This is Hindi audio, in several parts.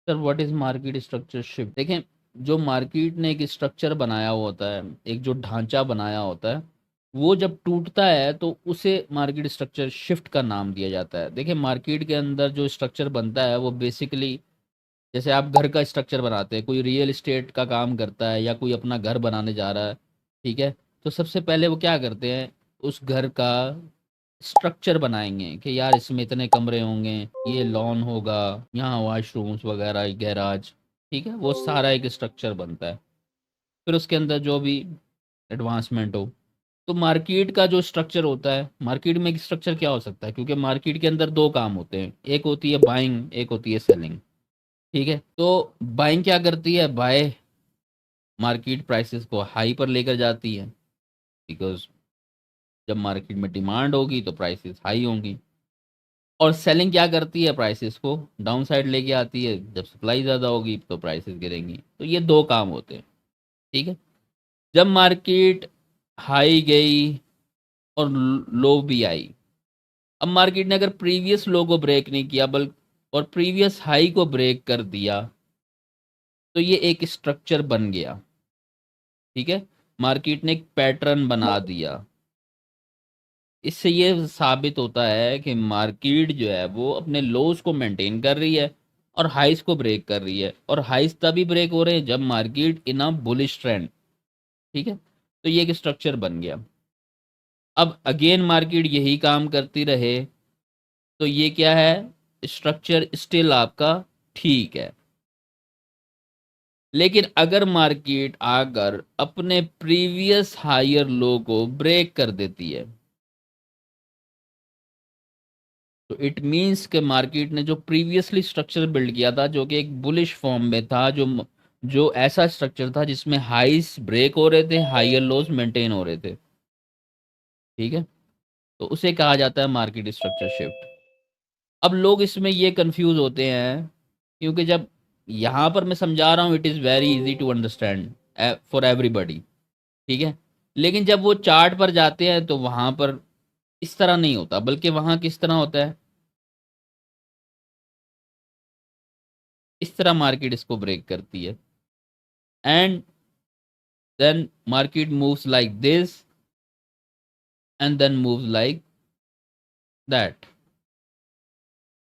Sir what is market structure shift? देखें, जो मार्केट ने एक स्ट्रक्चर बनाया हुआ होता है, एक जो ढांचा बनाया होता है, वो जब टूटता है तो उसे मार्केट स्ट्रक्चर शिफ्ट का नाम दिया जाता है। देखिए, मार्केट के अंदर जो स्ट्रक्चर बनता है वो बेसिकली, जैसे आप घर का स्ट्रक्चर बनाते हैं, कोई रियल एस्टेट का काम करता है या कोई अपना घर बनाने जा रहा है, ठीक है, तो सबसे पहले वो क्या करते हैं, उस घर का स्ट्रक्चर बनाएंगे कि यार इसमें इतने कमरे होंगे, ये लॉन होगा, यहाँ वॉशरूम्स वगैरह, गैराज, ठीक है, वो सारा एक स्ट्रक्चर बनता है। फिर उसके अंदर जो भी एडवांसमेंट हो, तो मार्केट का जो स्ट्रक्चर होता है, मार्केट में एक स्ट्रक्चर क्या हो सकता है, क्योंकि मार्केट के अंदर दो काम होते हैं, एक होती है बाइंग, एक होती है सेलिंग। ठीक है, तो बाइंग क्या करती है, बाय मार्केट प्राइसेस को हाई पर लेकर जाती है, बिकॉज जब मार्केट में डिमांड होगी तो प्राइसेस हाई होंगी। और सेलिंग क्या करती है, प्राइसेस को डाउन साइड लेके आती है, जब सप्लाई ज़्यादा होगी तो प्राइसेस गिरेंगी। तो ये दो काम होते हैं। ठीक है, जब मार्केट हाई गई और लो भी आई, अब मार्केट ने अगर प्रीवियस लो को ब्रेक नहीं किया बल्कि और प्रीवियस हाई को ब्रेक कर दिया, तो ये एक स्ट्रक्चर बन गया। ठीक है, मार्केट ने एक पैटर्न बना दिया। इससे ये साबित होता है कि मार्केट जो है वो अपने लोज को मेंटेन कर रही है और हाइस को ब्रेक कर रही है, और हाइस तभी ब्रेक हो रहे हैं जब market in a bullish trend. ठीक है, तो ये एक स्ट्रक्चर बन गया। अब अगेन मार्केट यही काम करती रहे तो ये क्या है, स्ट्रक्चर स्टिल आपका ठीक है। लेकिन अगर मार्केट आकर अपने प्रीवियस हायर लो को ब्रेक कर देती है, तो इट मींस के मार्केट ने जो प्रीवियसली स्ट्रक्चर बिल्ड किया था, जो कि एक बुलिश फॉर्म में था, जो ऐसा स्ट्रक्चर था जिसमें हाइस ब्रेक हो रहे थे, हायर लोज मेंटेन हो रहे थे, ठीक है, तो उसे कहा जाता है मार्केट स्ट्रक्चर शिफ्ट। अब लोग इसमें ये कंफ्यूज होते हैं, क्योंकि जब यहाँ पर मैं समझा रहा हूँ it is very easy to understand for everybody, ठीक है, लेकिन जब वो चार्ट पर जाते हैं तो वहाँ पर इस तरह नहीं होता, बल्कि वहाँ किस तरह होता है, इस तरह मार्केट इसको ब्रेक करती है, and then market moves like this and then moves like that.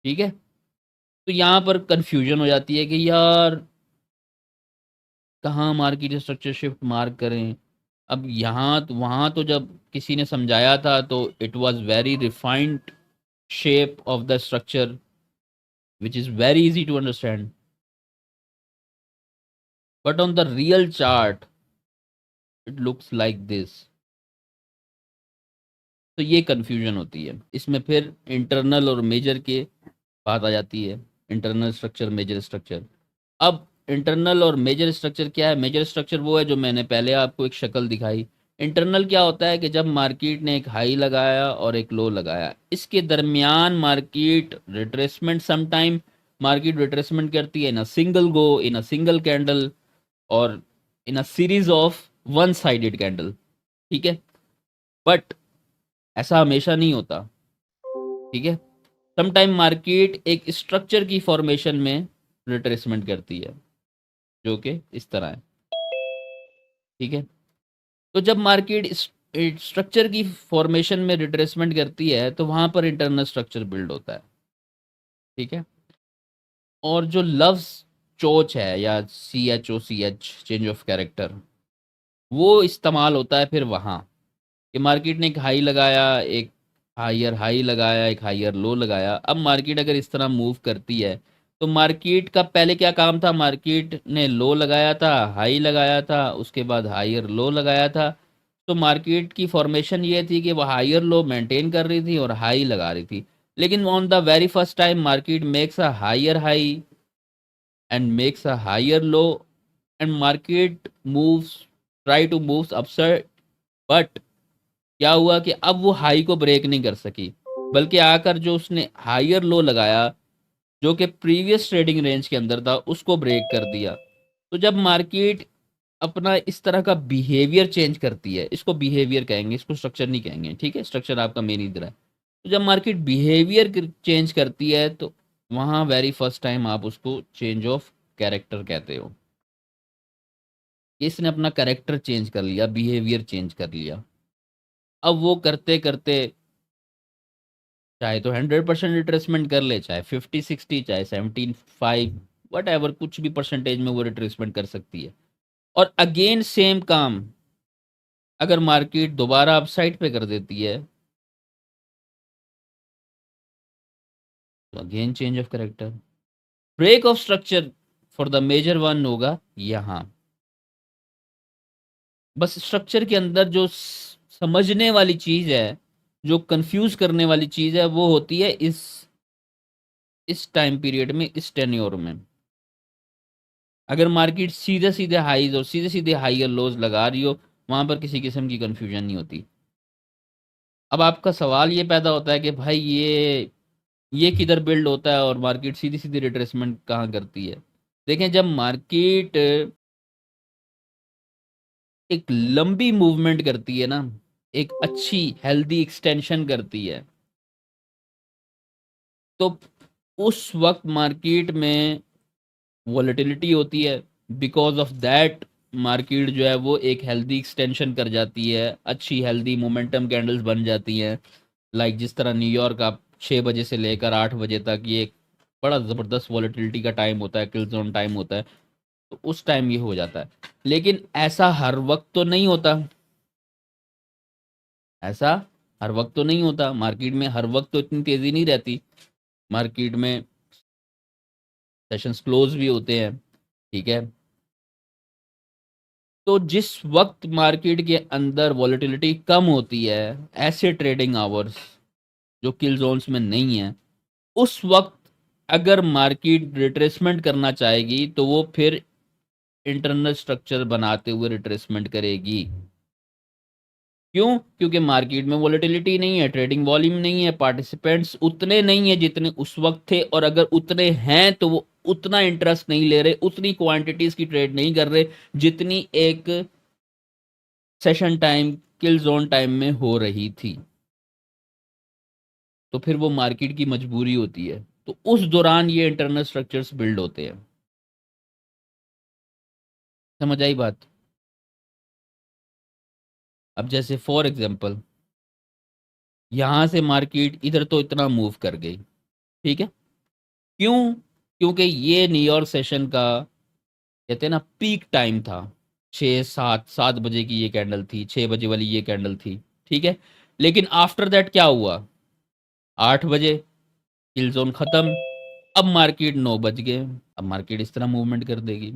ठीक है, तो यहाँ पर कंफ्यूजन हो जाती है कि यार कहाँ मार्केट स्ट्रक्चर शिफ्ट मार्क करें। अब यहाँ तो वहाँ तो जब किसी ने समझाया था तो it was very refined shape of the structure which is very easy to understand, but on the real chart it looks like this. तो ये कंफ्यूजन होती है इसमें। फिर इंटरनल और मेजर के बात आ जाती है, इंटरनल स्ट्रक्चर, मेजर स्ट्रक्चर। अब इंटरनल और मेजर स्ट्रक्चर क्या है, मेजर स्ट्रक्चर वो है जो मैंने पहले आपको एक शक्ल दिखाई। इंटरनल क्या होता है कि जब मार्केट ने एक हाई लगाया और एक लो लगाया, इसके दरमियान market retracement, sometime market retracement करती है in a single go, in a single candle, और in a series of one sided candle. ठीक है, बट ऐसा हमेशा नहीं होता। ठीक है, समटाइम मार्केट एक स्ट्रक्चर की फॉर्मेशन में रिट्रेसमेंट करती है, जो कि इस तरह है। ठीक है, तो जब मार्केट स्ट्रक्चर की फॉर्मेशन में रिट्रेसमेंट करती है तो वहां पर इंटरनल स्ट्रक्चर बिल्ड होता है। ठीक है, और जो लव्स चोच है या CHOCH, चेंज ऑफ कैरेक्टर, वो इस्तेमाल होता है फिर वहाँ कि मार्केट ने एक हाई लगाया, एक हायर हाई लगाया, एक हायर लो लगाया। अब मार्केट अगर इस तरह मूव करती है तो मार्केट का पहले क्या काम था, मार्केट ने लो लगाया था, हाई लगाया था, उसके बाद हायर लो लगाया था। तो मार्केट की फॉर्मेशन ये थी कि वह हायर लो मेंटेन कर रही थी और हाई लगा रही थी। लेकिन on the very first time market makes a higher high and makes a higher low, and market moves, try to moves upside, but क्या हुआ कि अब वो हाई को ब्रेक नहीं कर सकी, बल्कि आकर जो उसने हायर लो लगाया, जो कि प्रीवियस ट्रेडिंग रेंज के अंदर था, उसको ब्रेक कर दिया। तो जब मार्केट अपना इस तरह का बिहेवियर चेंज करती है, इसको बिहेवियर कहेंगे, इसको स्ट्रक्चर नहीं कहेंगे, ठीक है, स्ट्रक्चर आपका मेन इधर है। तो जब मार्केट बिहेवियर चेंज करती है तो वहाँ वेरी फर्स्ट टाइम आप उसको चेंज ऑफ कैरेक्टर कहते हो। इसने अपना कैरेक्टर चेंज कर लिया, बिहेवियर चेंज कर लिया। अब वो करते करते चाहे तो 100% रिट्रेसमेंट कर ले, चाहे 50-60, चाहे 75, वट एवर, कुछ भी परसेंटेज में वो रिट्रेसमेंट कर सकती है। और अगेन सेम काम अगर मार्केट दोबारा अपसाइड पे कर देती है तो again change of character. Break of structure for the major one होगा यहाँ। बस स्ट्रक्चर के अंदर जो समझने वाली चीज है, जो कंफ्यूज करने वाली चीज है, वो होती है इस टाइम पीरियड में, इस टेन्योर में। अगर मार्केट सीधे सीधे हाईज और सीधे सीधे हाई और लोज लगा रही हो, वहां पर किसी किस्म की कंफ्यूजन नहीं होती। अब आपका सवाल ये पैदा होता है कि भाई ये किधर बिल्ड होता है और मार्केट सीधी सीधी रिट्रेसमेंट कहाँ करती है। देखें, जब मार्केट एक लंबी मूवमेंट करती है ना, एक अच्छी हेल्दी एक्सटेंशन करती है, तो उस वक्त मार्केट में वॉलेटिलिटी होती है। बिकॉज ऑफ दैट मार्केट जो है वो एक हेल्दी एक्सटेंशन कर जाती है, अच्छी हेल्दी मोमेंटम कैंडल्स बन जाती हैं। लाइक जिस तरह न्यूयॉर्क आप 6 बजे से लेकर 8 बजे तक, ये एक बड़ा ज़बरदस्त वॉलेटिलिटी का टाइम होता है, किल जोन टाइम होता है। तो उस टाइम ये हो जाता है। लेकिन ऐसा हर वक्त तो नहीं होता, ऐसा हर वक्त तो नहीं होता। मार्केट में हर वक्त तो इतनी तेज़ी नहीं रहती। मार्केट में सेशंस क्लोज भी होते हैं, ठीक है। तो जिस वक्त मार्केट के अंदर वॉलेटिलिटी कम होती है, ऐसे ट्रेडिंग आवर्स जो किल जोन्स में नहीं है, उस वक्त अगर मार्केट रिट्रेसमेंट करना चाहेगी तो वो फिर इंटरनल स्ट्रक्चर बनाते हुए रिट्रेसमेंट करेगी। क्यों? क्योंकि मार्केट में वॉलेटिलिटी नहीं है, ट्रेडिंग वॉल्यूम नहीं है, पार्टिसिपेंट्स उतने नहीं है जितने उस वक्त थे, और अगर उतने हैं तो वो उतना इंटरेस्ट नहीं ले रहे, उतनी क्वांटिटीज की ट्रेड नहीं कर रहे जितनी एक सेशन टाइम, किल जोन टाइम में हो रही थी। तो फिर वो मार्केट की मजबूरी होती है। तो उस दौरान ये इंटरनल स्ट्रक्चर्स बिल्ड होते हैं। समझ आई बात? अब जैसे फॉर एग्जांपल यहां से मार्केट इधर तो इतना मूव कर गई, ठीक है। क्यों? क्योंकि ये न्यूयॉर्क सेशन का कहते हैं ना पीक टाइम था। 6, 7 बजे की ये कैंडल थी, 6 बजे वाली ये कैंडल थी, ठीक है। लेकिन आफ्टर दैट क्या हुआ? 8 बजे किल जोन खत्म। अब मार्केट 9 बज गए, अब मार्केट इस तरह मूवमेंट कर देगी।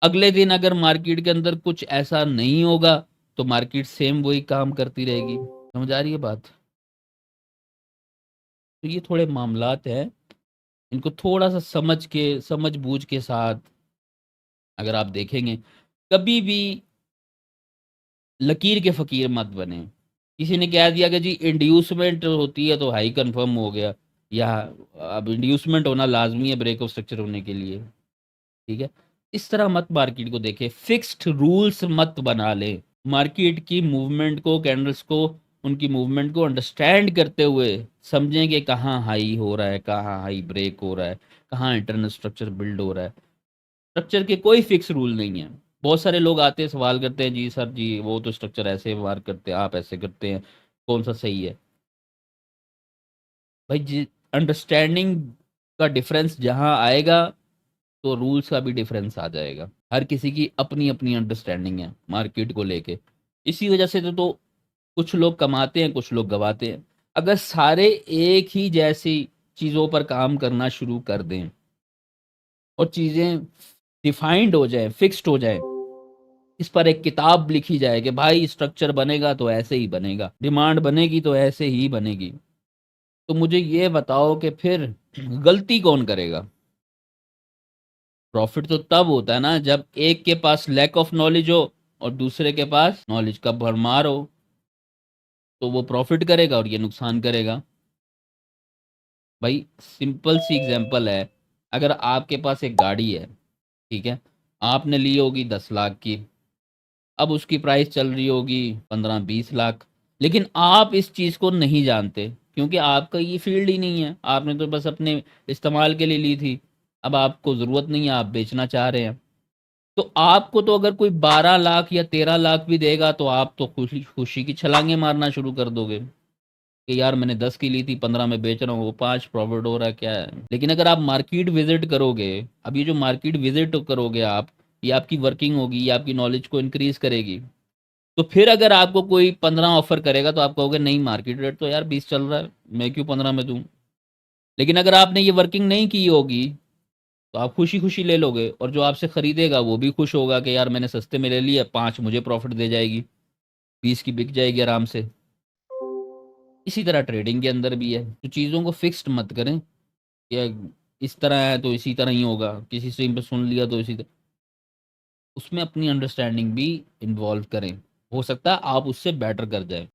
अगले दिन अगर मार्केट के अंदर कुछ ऐसा नहीं होगा तो मार्केट सेम वही काम करती रहेगी। समझ आ रही है बात? तो ये थोड़े मामलात हैं, इनको थोड़ा सा समझ के, समझ बूझ के साथ अगर आप देखेंगे, कभी भी लकीर के फकीर मत बने। किसी ने कह दिया कि जी इंड्यूसमेंट होती है तो हाई कंफर्म हो गया, या अब इंड्यूसमेंट होना लाजमी है ब्रेक ऑफ स्ट्रक्चर होने के लिए, ठीक है। इस तरह मत मार्केट को देखे, फिक्स्ड रूल्स मत बना ले। मार्केट की मूवमेंट को, कैंडल्स को, उनकी मूवमेंट को अंडरस्टैंड करते हुए समझें कि कहाँ हाई हो रहा है, कहाँ हाई ब्रेक हो रहा है, कहाँ इंटरनल स्ट्रक्चर बिल्ड हो रहा है। स्ट्रक्चर के कोई फिक्स रूल नहीं है। बहुत सारे लोग आते हैं, सवाल करते हैं, जी सर जी वो तो स्ट्रक्चर ऐसे वार करते हैं, आप ऐसे करते हैं, कौन सा सही है? भाई जी, अंडरस्टैंडिंग का डिफरेंस जहाँ आएगा तो रूल्स का भी डिफरेंस आ जाएगा। हर किसी की अपनी अपनी अंडरस्टैंडिंग है मार्केट को लेके। इसी वजह से तो कुछ लोग कमाते हैं, कुछ लोग गवाते हैं। अगर सारे एक ही जैसी चीज़ों पर काम करना शुरू कर दें और चीज़ें डिफाइंड हो जाए, फिक्स्ड हो जाए, इस पर एक किताब लिखी जाए कि भाई स्ट्रक्चर बनेगा तो ऐसे ही बनेगा, डिमांड बनेगी तो ऐसे ही बनेगी, तो मुझे ये बताओ कि फिर गलती कौन करेगा? प्रॉफिट तो तब होता है ना जब एक के पास लैक ऑफ नॉलेज हो और दूसरे के पास नॉलेज का भरमार हो, तो वो प्रॉफिट करेगा और ये नुकसान करेगा। भाई सिंपल सी एग्जांपल है, अगर आपके पास एक गाड़ी है, ठीक है, आपने ली होगी 10 लाख की, अब उसकी प्राइस चल रही होगी 15-20 लाख, लेकिन आप इस चीज़ को नहीं जानते क्योंकि आपका ये फील्ड ही नहीं है, आपने तो बस अपने इस्तेमाल के लिए ली थी, अब आपको ज़रूरत नहीं है, आप बेचना चाह रहे हैं। तो आपको तो अगर कोई 12 लाख या 13 लाख भी देगा तो आप तो खुशी खुशी की छलांगे मारना शुरू कर दोगे कि यार मैंने 10 की ली थी, 15 में बेच रहा हूँ, वो 5 प्रॉफिट हो रहा है, क्या है। लेकिन अगर आप मार्केट विजिट करोगे, अब ये जो मार्केट विजिट करोगे आप, ये आपकी वर्किंग होगी, ये आपकी नॉलेज को इंक्रीज करेगी। तो फिर अगर आपको कोई 15 ऑफर करेगा तो आप कहोगे नहीं, मार्केट रेट तो यार 20 चल रहा है, मैं क्यों 15 में दूँ। लेकिन अगर आपने ये वर्किंग नहीं की होगी तो आप खुशी खुशी ले लोगे, और जो आपसे खरीदेगा वो भी खुश होगा कि यार मैंने सस्ते में ले लिया, 5 मुझे प्रॉफिट दे जाएगी, 20 की बिक जाएगी आराम से। इसी तरह ट्रेडिंग के अंदर भी है, तो चीज़ों को फिक्स्ड मत करें या इस तरह है तो इसी तरह ही होगा, किसी से सुन लिया तो इसी तरह, उसमें अपनी अंडरस्टैंडिंग भी इन्वॉल्व करें, हो सकता है आप उससे बेटर कर जाए।